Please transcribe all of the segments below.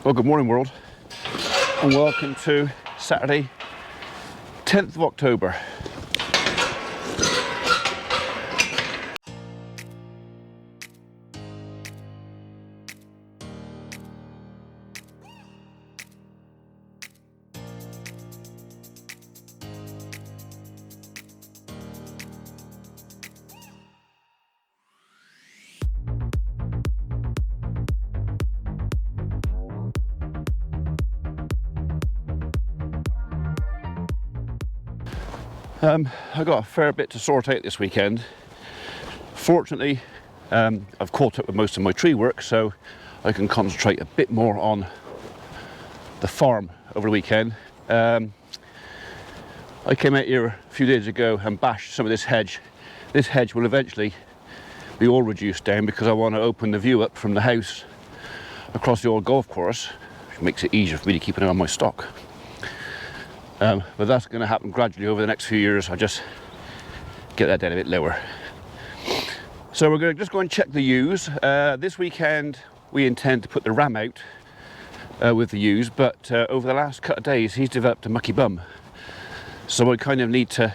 Well, good morning world, and welcome to Saturday, 10th of October. I got a fair bit to sort out this weekend. Fortunately, I've caught up with most of my tree work, so I can concentrate a bit more on the farm over the weekend. I came out here a few days ago and bashed some of this hedge. This hedge will eventually be all reduced down because I want to open the view up from the house across the old golf course, which makes it easier for me to keep an eye on my stock. But that's going to happen gradually over the next few years. I'll just get that down a bit lower. So we're going to just go and check the ewes. This weekend we intend to put the ram out with the ewes, but over the last couple of days he's developed a mucky bum. So I kind of need to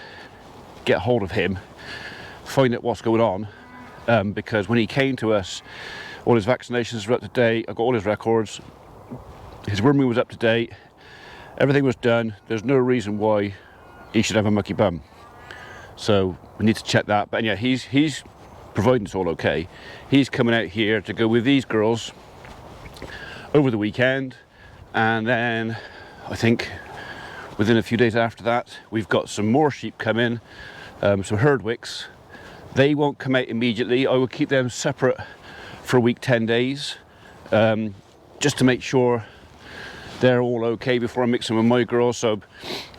get hold of him, find out what's going on, because when he came to us, all his vaccinations were up to date. I got all his records. His worming was up to date. Everything was done. There's no reason why he should have a mucky bum. So we need to check that. But yeah, he's providing it's all okay. He's coming out here to go with these girls over the weekend, and then I think within a few days after that we've got some more sheep coming, some herdwicks. They won't come out immediately. I will keep them separate for a week, 10 days, just to make sure they're all okay before I mix them with my girls. So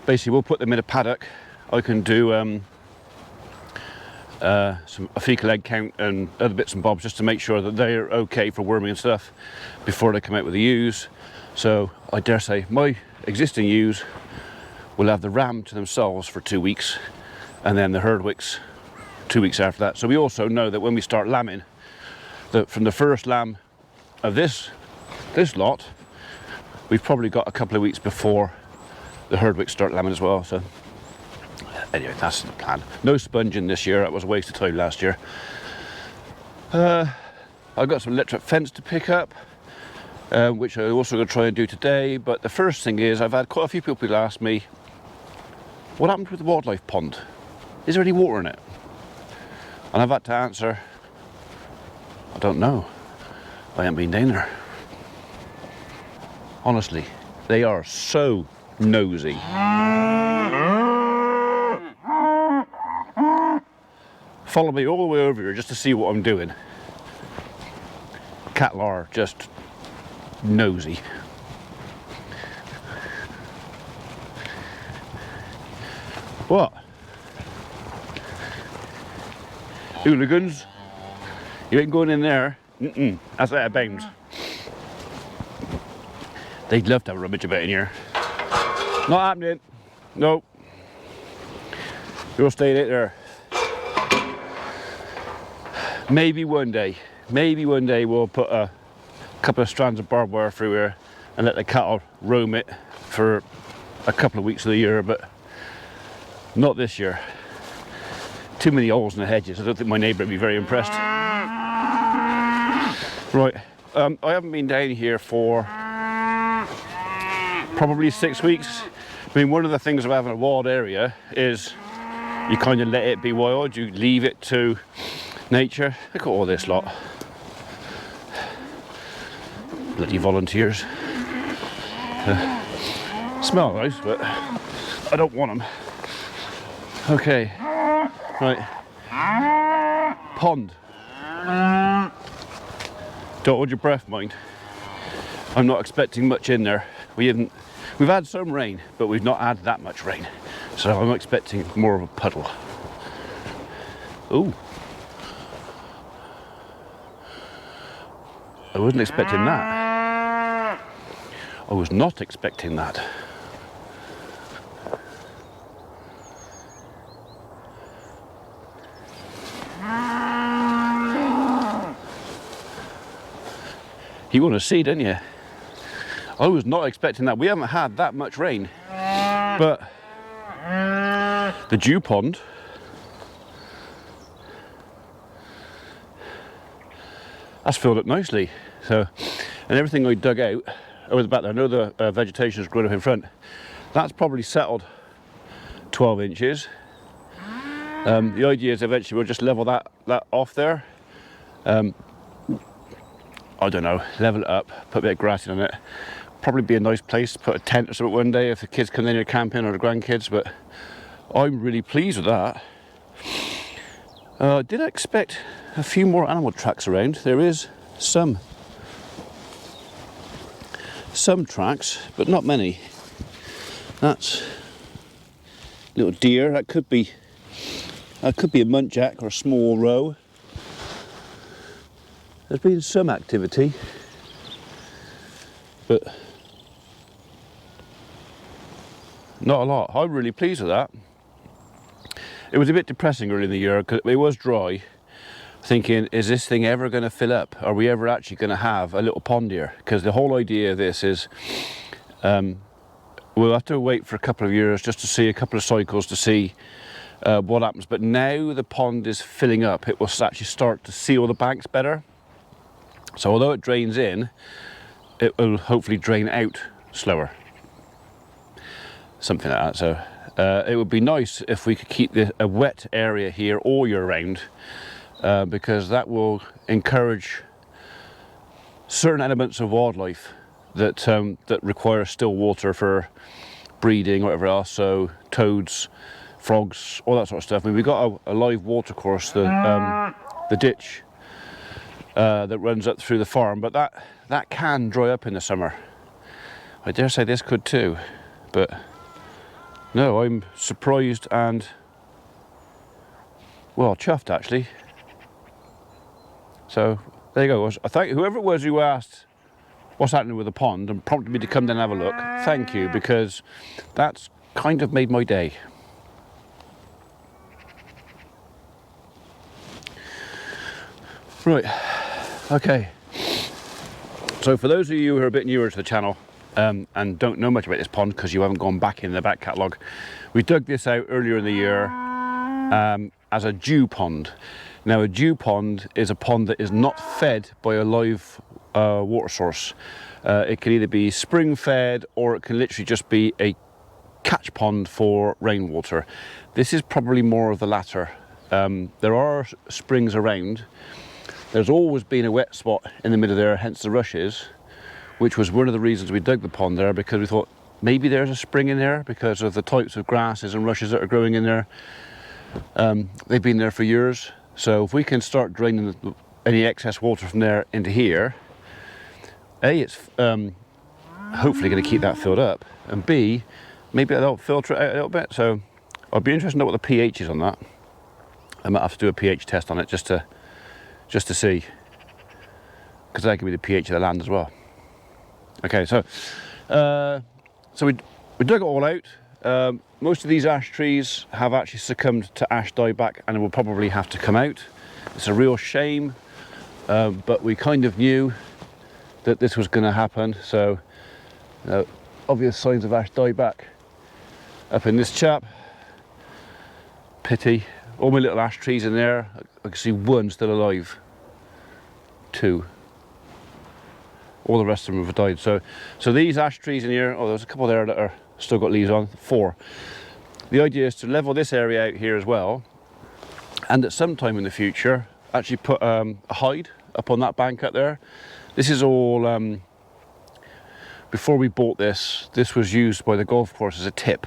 basically we'll put them in a paddock. I can do a fecal egg count and other bits and bobs just to make sure that they're okay for worming and stuff before they come out with the ewes. So I dare say my existing ewes will have the ram to themselves for 2 weeks, and then the herdwicks 2 weeks after that. So we also know that when we start lambing, that from the first lamb of this lot, we've probably got a couple of weeks before the herdwicks start lambing as well. So anyway, that's the plan. No sponging this year. That was a waste of time last year. I've got some electric fence to pick up, which I'm also going to try and do today. But the first thing is, I've had quite a few people who ask me, what happened with the wildlife pond? Is there any water in it? And I've had to answer, I don't know. I haven't been down there. Honestly, they are so nosy. Follow me all the way over here just to see what I'm doing. Cattle are just nosy. What? Hooligans? You ain't going in there. That's out of bounds. They'd love to have a rummage about in here. Not happening. Nope. You'll stay right there. Maybe one day we'll put a couple of strands of barbed wire through here and let the cattle roam it for a couple of weeks of the year, but not this year. Too many holes in the hedges. I don't think my neighbour would be very impressed. Right, I haven't been down here for probably 6 weeks. I mean, one of the things of having a wild area is you kind of let it be wild. You leave it to nature. Look at all this lot. Bloody volunteers. Smell nice, but I don't want them. Okay, right. Pond. Don't hold your breath, mind. I'm not expecting much in there. We've had some rain, but we've not had that much rain. So I'm expecting more of a puddle. Ooh. I wasn't expecting that. I was not expecting that. You want to see, don't you? I was not expecting that. We haven't had that much rain, but the dew pond that's filled up nicely. So, and everything I dug out over the back there, I know the vegetation has grown up in front, that's probably settled 12 inches. The idea is eventually we'll just level that off there. I don't know, level it up, put a bit of grass on it. Probably be a nice place to put a tent or something one day if the kids come in here camping or the grandkids, but I'm really pleased with that. Did I expect a few more animal tracks around? There is some tracks, but not many. That's little deer. That could be a muntjac or a small roe. There's been some activity, but not a lot. I'm really pleased with that. It was a bit depressing early in the year because it was dry, thinking, is this thing ever going to fill up? Are we ever actually going to have a little pond here? Because the whole idea of this is we'll have to wait for a couple of years just to see a couple of cycles to see what happens. But now the pond is filling up, it will actually start to seal the banks better. So although it drains in, it will hopefully drain out slower. Something like that. So it would be nice if we could keep a wet area here all year round, because that will encourage certain elements of wildlife that require still water for breeding or whatever else. So toads, frogs, all that sort of stuff. I mean, we've got a live water course, the ditch that runs up through the farm, but that can dry up in the summer. I dare say this could too, but no, I'm surprised and, well, chuffed actually. So there you go. I thank whoever it was who asked what's happening with the pond and prompted me to come down and have a look. Thank you, because that's kind of made my day. Right, okay. So for those of you who are a bit newer to the channel and don't know much about this pond because you haven't gone back in the back catalogue, we dug this out earlier in the year as a dew pond. Now, a dew pond is a pond that is not fed by a live water source. It can either be spring fed or it can literally just be a catch pond for rainwater. This is probably more of the latter. There are springs around. There's always been a wet spot in the middle there, hence the rushes, which was one of the reasons we dug the pond there, because we thought maybe there's a spring in there because of the types of grasses and rushes that are growing in there. They've been there for years. So if we can start draining any excess water from there into here, A, it's hopefully going to keep that filled up, and B, maybe that'll filter it out a little bit. So I'd be interested to know what the pH is on that. I might have to do a pH test on it just to see, because that could be the pH of the land as well. Okay, so we dug it all out. Most of these ash trees have actually succumbed to ash dieback and will probably have to come out. It's a real shame, but we kind of knew that this was going to happen. So obvious signs of ash dieback up in this chap. Pity. All my little ash trees in there, I can see one still alive. 2. All the rest of them have died. So these ash trees in here, oh, there's a couple there that are still got leaves on, 4. The idea is to level this area out here as well, and at some time in the future actually put a hide up on that bank up there. This is all, before we bought this was used by the golf course as a tip.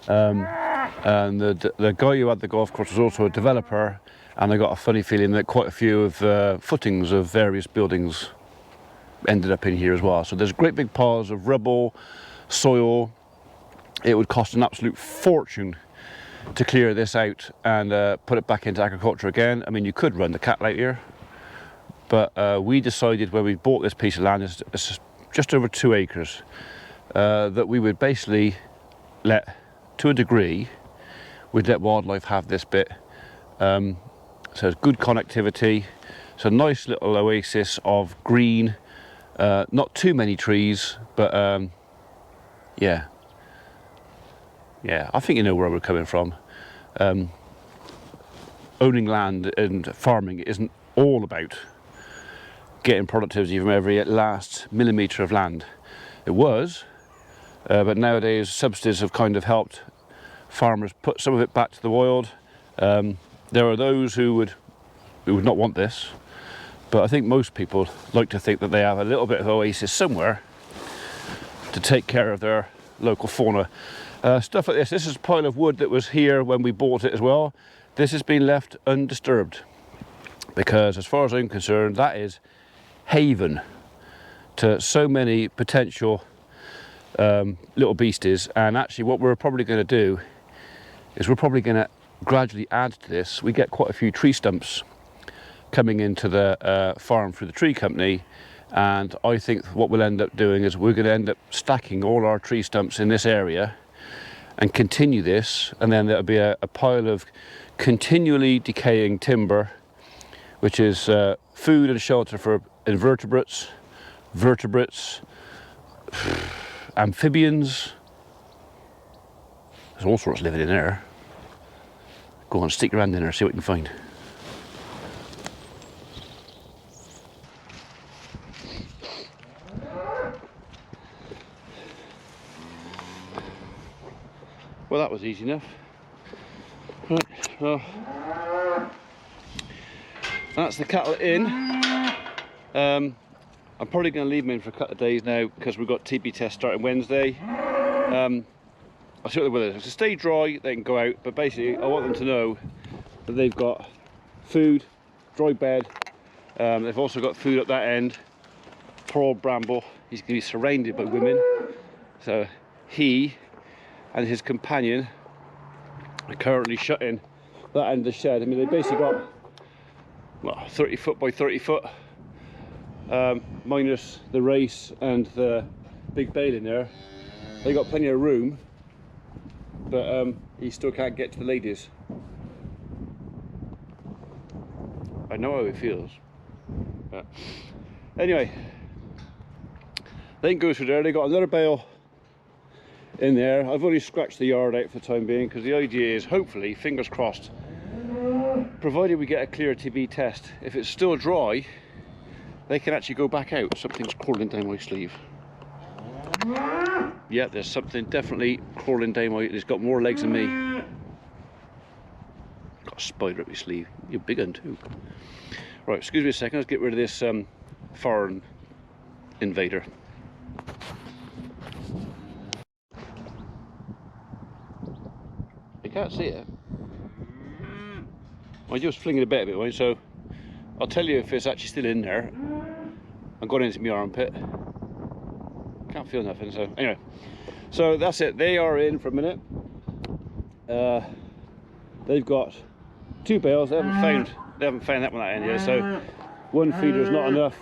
And the guy who had the golf course was also a developer, and I got a funny feeling that quite a few of the footings of various buildings ended up in here as well. So there's great big piles of rubble, soil. It would cost an absolute fortune to clear this out and put it back into agriculture again. I mean, you could run the cattle out here, but we decided when we bought this piece of land, it's just over 2 acres, that we would basically let, to a degree, we'd let wildlife have this bit. So it's good connectivity. It's a nice little oasis of green Not too many trees, but yeah, I think you know where we're coming from. Owning land and farming isn't all about getting productivity from every last millimetre of land. It was, but nowadays subsidies have kind of helped farmers put some of it back to the wild. There are those who would not want this, but I think most people like to think that they have a little bit of oasis somewhere to take care of their local fauna. Stuff like this is a pile of wood that was here when we bought it as well. This has been left undisturbed because, as far as I'm concerned, that is haven to so many potential little beasties. And actually what we're probably going to do is we're probably going to gradually add to this. We get quite a few tree stumps coming into the farm through the tree company, and I think what we'll end up doing is we're going to end up stacking all our tree stumps in this area and continue this, and then there'll be a pile of continually decaying timber, which is food and shelter for invertebrates, vertebrates, amphibians. There's all sorts living in there. Go on, stick your hand in there, see what you can find. Well, that was easy enough. Right, well, that's the cattle in. I'm probably going to leave them in for a couple of days now because we've got TB tests starting Wednesday. I'll see what the weather is. To stay dry, they can go out, but basically I want them to know that they've got food, dry bed. They've also got food at that end. Poor old Bramble, he's going to be surrounded by women. So he and his companion are currently shut in that end of the shed. I mean, they basically got, well, 30 foot by 30 foot, minus the race and the big bale in there. They got plenty of room, but he still can't get to the ladies. I know how he feels. But anyway, they can go through there. They got another bale in there. I've only scratched the yard out for the time being because the idea is, hopefully, fingers crossed, provided we get a clear TB test, if it's still dry, they can actually go back out. Something's crawling down my sleeve. Yeah, there's something definitely crawling down my... It's got more legs than me. Got a spider up your sleeve. You're a big one too. Right, excuse me a second. Let's get rid of this foreign invader. You can't see it. I just flinging a bit of it away, so I'll tell you if it's actually still in there. I've gone into my armpit. Can't feel nothing, so anyway. So that's it. They are in for a minute. They've got 2 bales. They haven't found that one that end yet. So one feeder is not enough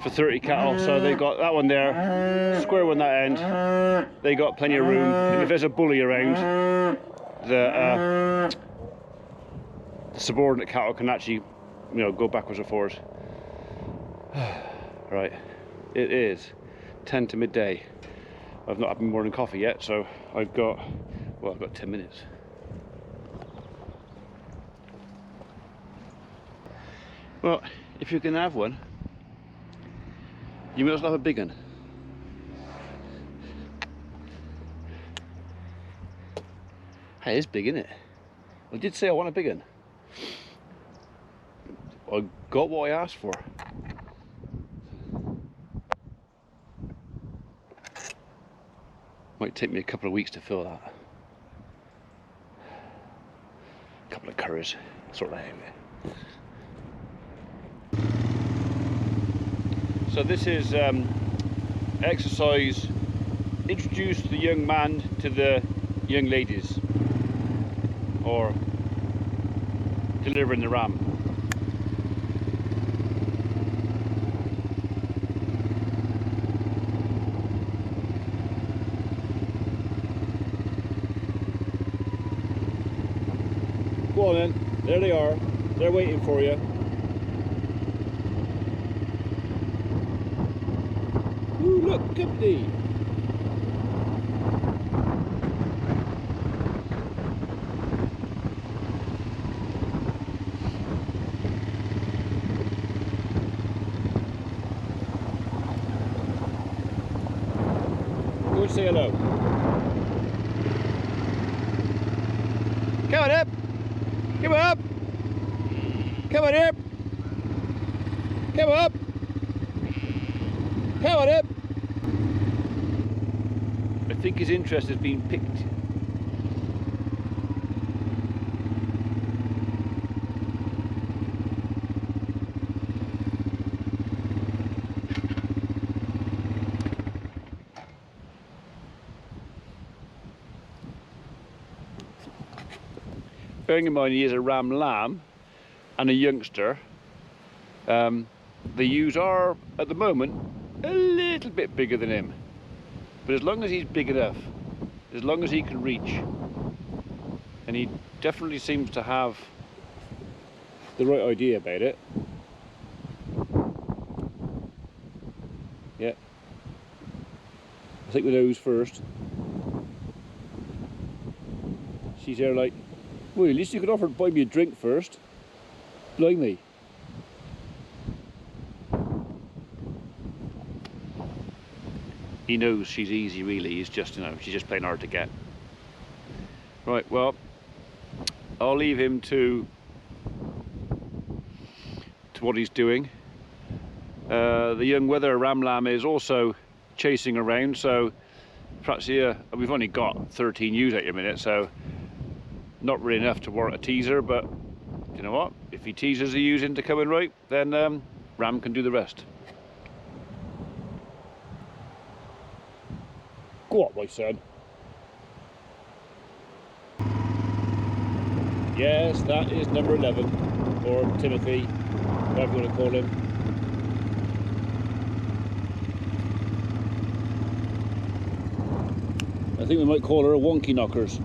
for 30 cattle. So they got that one there, square one that end. They got plenty of room. And if there's a bully around, the subordinate cattle can actually, you know, go backwards and forwards. Right, it is 10 to midday. I've not had my morning coffee yet, so I've got 10 minutes. Well, if you can have one, you may as well have a big one. Hey, it's big, isn't it? I did say I want a big one. I got what I asked for. Might take me a couple of weeks to fill that. A couple of curries, sort that out. So this is exercise. Introduce the young man to the young ladies, or delivering the ram. Go on then, there they are, they're waiting for you. look, company. Go and say hello. Come on up. Come up. Come on up. Come up. Come on up. I think his interest has been picked. Bearing in mind he is a ram lamb and a youngster, the ewes are at the moment a little bit bigger than him, but as long as he's big enough, as long as he can reach, and he definitely seems to have the right idea about it. Yeah, I think with those first. She's there like, well, at least you could offer to buy me a drink first. Blimey. He knows she's easy, really. He's just, you know, she's just playing hard to get. Right, well, I'll leave him to what he's doing. The young wether ram lamb is also chasing around, so perhaps here we've only got 13 ewes at the minute, so not really enough to warrant a teaser, but you know what? If he teases the ewes into coming right, then Ram can do the rest. Go on, my son. Yes, that is number 11, or Timothy, whatever you want to call him. I think we might call her a wonky knockers.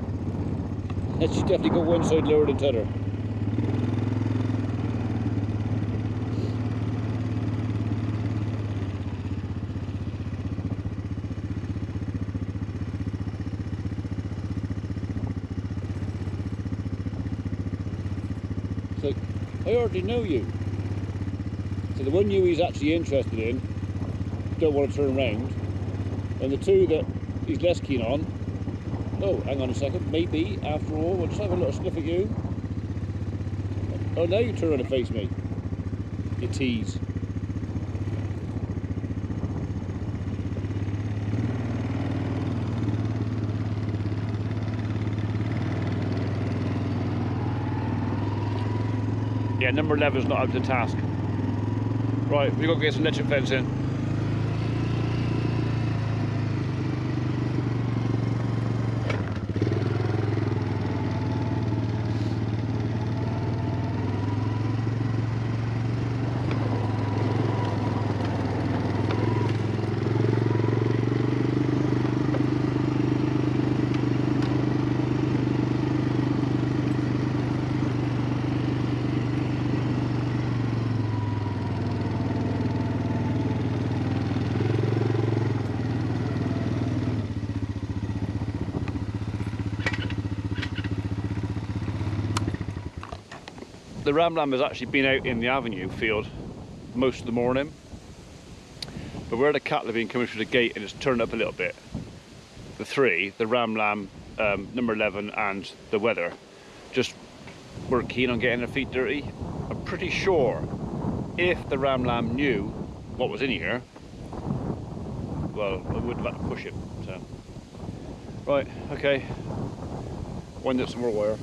She's definitely got one side lower than t'other. It's like, I already know you. So the one ewe he's actually interested in, don't want to turn around, and the two that he's less keen on, oh, hang on a second, maybe, after all, we'll just have a little sniff at you. Oh, now you turn around and face me. You tease. Yeah, number 11's not up to task. Right, we've got to get some electric fence in. The ram lamb has actually been out in the avenue field most of the morning, but where the cattle have been coming through the gate and it's turned up a little bit, the three, the ram lamb, number 11 and the wether, just were keen on getting their feet dirty. I'm pretty sure if the ram lamb knew what was in here, well, I wouldn't have had to push it. So, right, okay, wind up some more wire.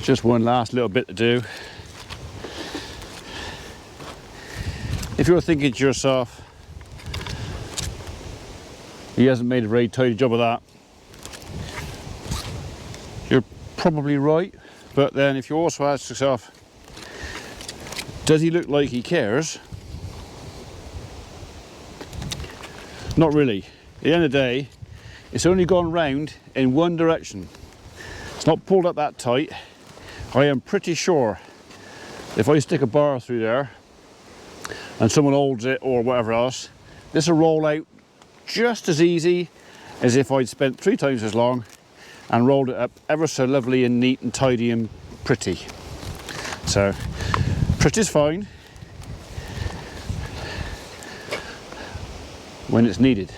Just one last little bit to do. If you're thinking to yourself, he hasn't made a very tidy job of that, you're probably right. But then if you also ask yourself, does he look like he cares? Not really. At the end of the day, it's only gone round in one direction. It's not pulled up that tight. I am pretty sure if I stick a bar through there and someone holds it or whatever else, this will roll out just as easy as if I'd spent 3 times as long and rolled it up ever so lovely and neat and tidy and pretty. So, pretty's fine when it's needed.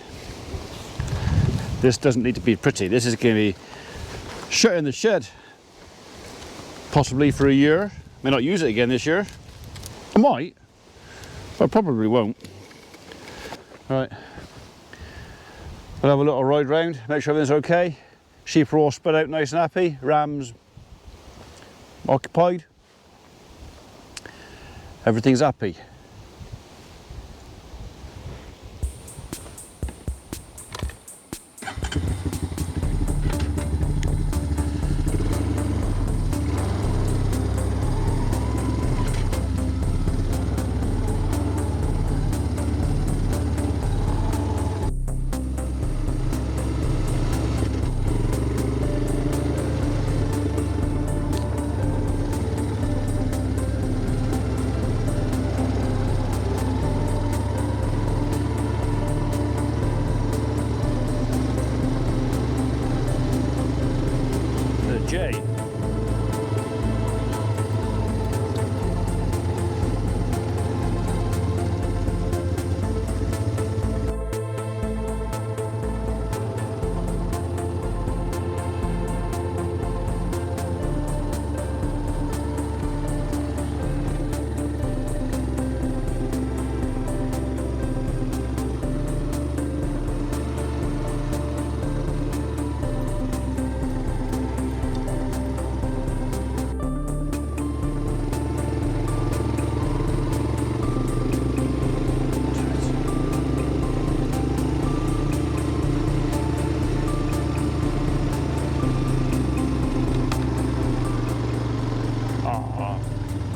This doesn't need to be pretty. This is going to be shut in the shed possibly for a year. May not use it again this year. I might, but I probably won't. Right, we'll have a little ride round, make sure everything's okay. Sheep are all spread out nice and happy. Rams occupied. Everything's happy. J.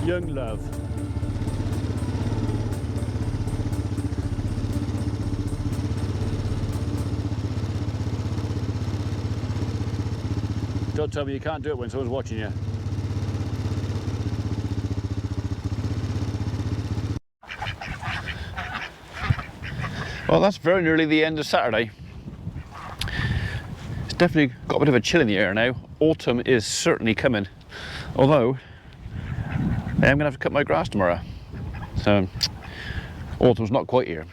Young love. Don't tell me you can't do it when someone's watching you. Well, that's very nearly the end of Saturday. It's definitely got a bit of a chill in the air now. Autumn is certainly coming, although I am going to have to cut my grass tomorrow, so autumn's not quite here.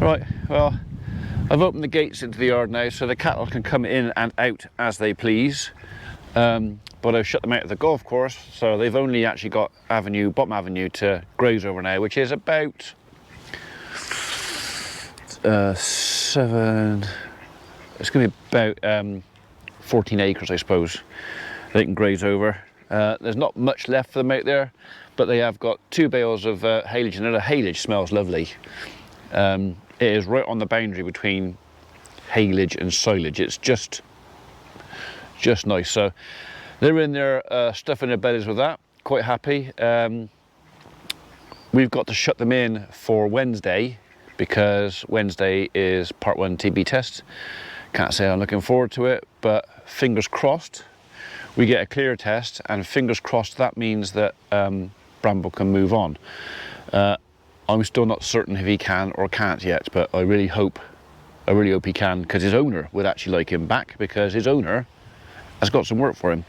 Right, well, I've opened the gates into the yard now so the cattle can come in and out as they please, but I've shut them out of the golf course, so they've only actually got bottom avenue to graze over now, which is about 7, it's going to be about 14 acres, I suppose, they can graze over. There's not much left for them out there, but they have got 2 bales of haylage, and the haylage smells lovely. It is right on the boundary between haylage and silage. It's just nice. So they're in there stuffing their bellies with that, quite happy. We've got to shut them in for Wednesday because Wednesday is part 1 TB test. Can't say I'm looking forward to it, but fingers crossed we get a clear test, and fingers crossed that means that Bramble can move on. I'm still not certain if he can or can't yet, but I really hope he can, because his owner would actually like him back, because his owner has got some work for him.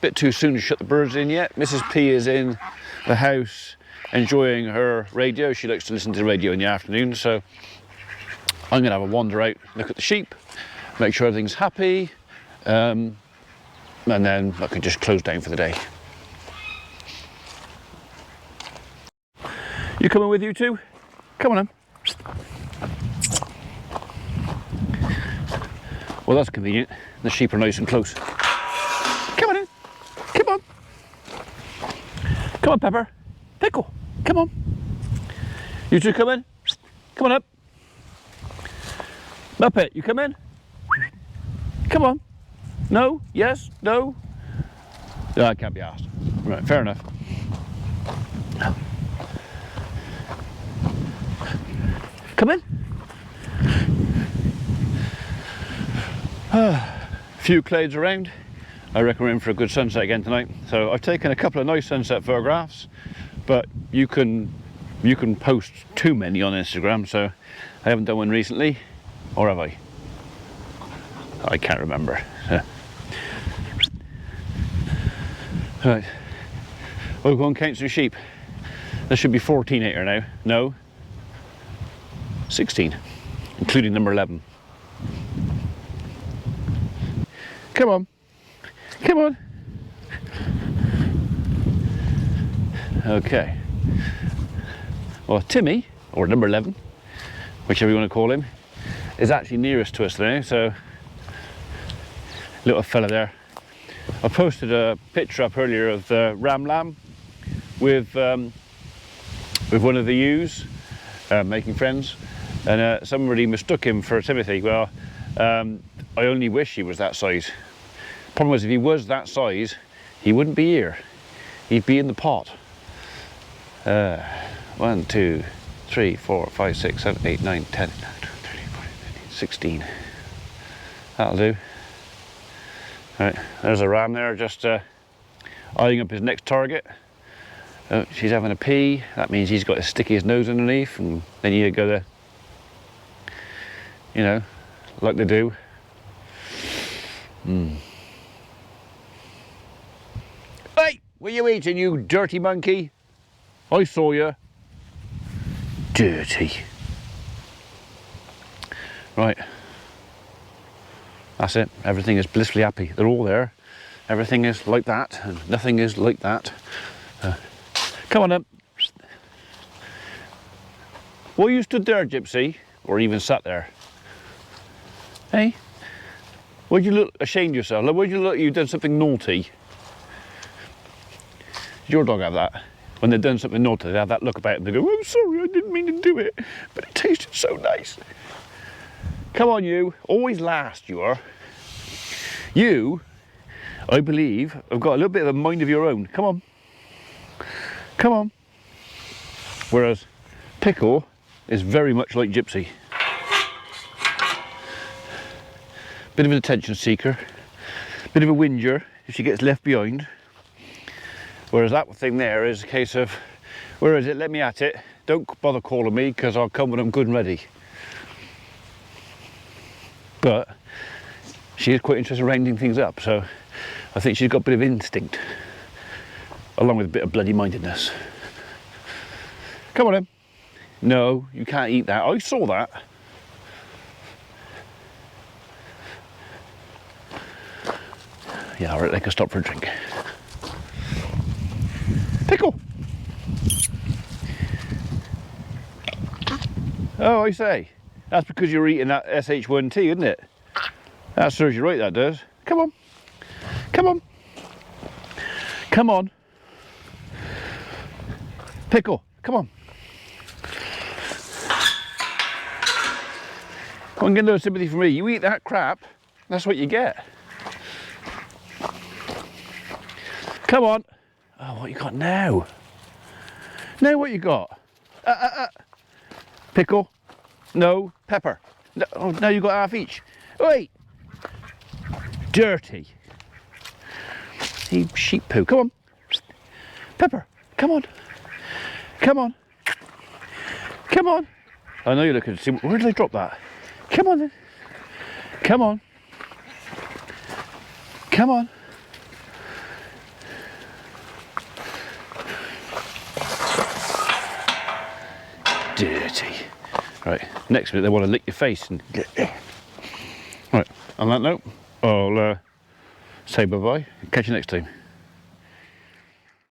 Bit too soon to shut the birds in yet. Mrs. P is in the house enjoying her radio. She likes to listen to the radio in the afternoon, so I'm gonna have a wander out, look at the sheep, make sure everything's happy, and then I can just close down for the day. You coming with, you two? Come on then. Well, that's convenient. The sheep are nice and close. Come on in. Come on. Come on, Pepper. Pickle. Come on. You two come in. Come on up. Muppet, you come in. Come on. No? Yes? No? No, I can't be asked. Right, fair enough. Come in. Few clouds around. I reckon we're in for a good sunset again tonight. So I've taken a couple of nice sunset photographs, but you can post too many on Instagram, so I haven't done one recently. Or have I? I can't remember. Right. We'll go and count some sheep. There should be 14 here now. No. 16, including number 11. Come on. Come on. Okay. Well, Timmy, or number 11, whichever you want to call him, is actually nearest to us now, so little fella there. I posted a picture up earlier of the ram lamb with one of the ewes making friends, and somebody mistook him for Timothy. Well, I only wish he was that size. Problem was, if he was that size, he wouldn't be here. He'd be in the pot. 1, 2, 3, 4, 5, 6, 7, 8, 9, 10, 11, 12, 13, 14, 15, 16. That'll do. Right, there's a ram there, just eyeing up his next target. Oh, she's having a pee. That means he's got to stick his nose underneath, and then you go there, you know, like they do. Hey, what are you eating, you dirty monkey? I saw you. Dirty. Right. That's it. Everything is blissfully happy. They're all there. Everything is like that, and nothing is like that. Come on up. Well, you stood there, Gypsy, or even sat there. Hey? Would you look ashamed of yourself? Like, would you look you've done something naughty? Did your dog have that? When they've done something naughty, they have that look about it and they go, "I'm sorry, I didn't mean to do it, but it tasted so nice." Come on, you. Always last, you are. You, I believe, have got a little bit of a mind of your own. Come on. Come on. Whereas Pickle is very much like Gypsy. Bit of an attention seeker. Bit of a whinger if she gets left behind. Whereas that thing there is a case of, where is it? Let me at it. Don't bother calling me, because I'll come when I'm good and ready. But she is quite interested in rounding things up, so I think she's got a bit of instinct, along with a bit of bloody mindedness. Come on in. No, you can't eat that. I saw that. Yeah, alright, they can stop for a drink. Pickle! Oh, I say. That's because you're eating that SH1T, isn't it? That serves you right, that does. Come on. Come on. Come on. Pickle, come on. Come on, get no sympathy from me. You eat that crap, that's what you get. Come on. Oh, what you got now? Now what you got? Pickle. No. Pepper. No, oh, now you got half each. Wait. Dirty. You sheep poo. Come on. Pepper. Come on. Come on. Come on. I know you're looking to see. Where did I drop that? Come on then. Come on. Come on. Dirty. Right, next minute they want to lick your face and right, on that note, I'll say bye-bye. Catch you next time.